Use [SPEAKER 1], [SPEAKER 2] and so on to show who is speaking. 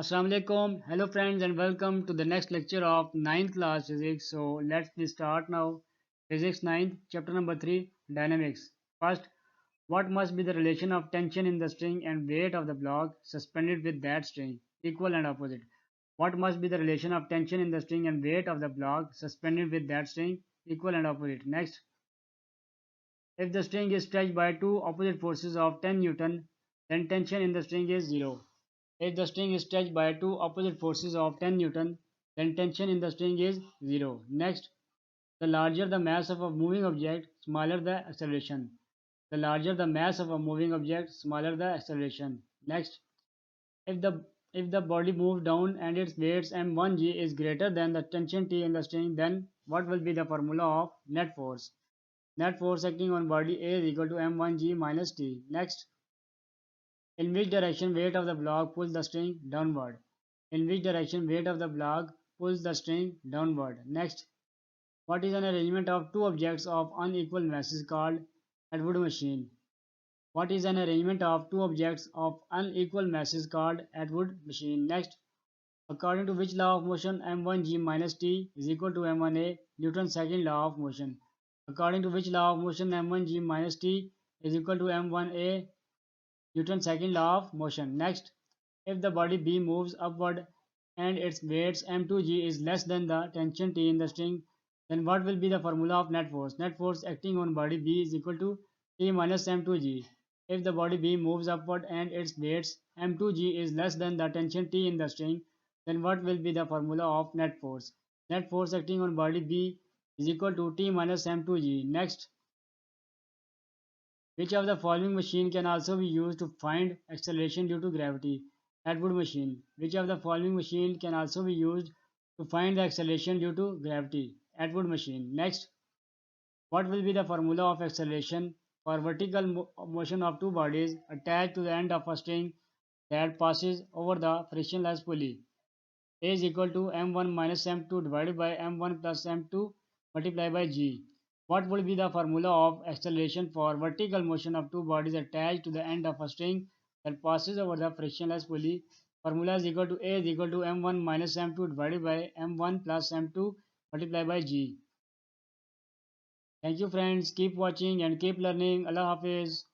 [SPEAKER 1] Assalamu alaikum. Hello friends and welcome to the next lecture of ninth class physics. So let's start now. Physics ninth, chapter number 3, dynamics. First, what must be the relation of tension in the string and weight of the block suspended with that string? Equal and opposite. What must be the relation of tension in the string and weight of the block suspended with that string? Equal and opposite. Next, if the string is stretched by two opposite forces of 10 Newton, then tension in the string is 0. If the string is stretched by two opposite forces of 10 Newton, then tension in the string is 0. Next, the larger the mass of a moving object, smaller the acceleration. The larger the mass of a moving object, smaller the acceleration. Next, if the body moves down and its weight m1g is greater than the tension T in the string, then what will be the formula of net force? Net force acting on body A is equal to m1g minus T. Next, in which direction weight of the block pulls the string downward? In which direction weight of the block pulls the string downward? Next, what is an arrangement of two objects of unequal masses called Atwood machine? What is an arrangement of two objects of unequal masses called Atwood machine? Next, according to which law of motion m1g minus t is equal to m1a, Newton's second law of motion? According to which law of motion m1g minus t is equal to m1a, Newton's second law of motion. Next, if the body B moves upward and its weight m2g is less than the tension T in the string, then what will be the formula of net force? Net force acting on body B is equal to T minus m2g. If the body B moves upward and its weight m2g is less than the tension T in the string, then what will be the formula of net force? Net force acting on body B is equal to T minus m2g. Next, which of the following machine can also be used to find acceleration due to gravity? Atwood machine. Which of the following machine can also be used to find the acceleration due to gravity? Atwood machine. Next, what will be the formula of acceleration for vertical motion of two bodies attached to the end of a string that passes over the frictionless pulley? A is equal to m1 minus m2 divided by m1 plus m2 multiplied by g. What would be the formula of acceleration for vertical motion of two bodies attached to the end of a string that passes over the frictionless pulley? Formula is equal to A is equal to m1 minus m2 divided by m1 plus m2 multiplied by g. Thank you friends. Keep watching and keep learning. Allah Hafiz.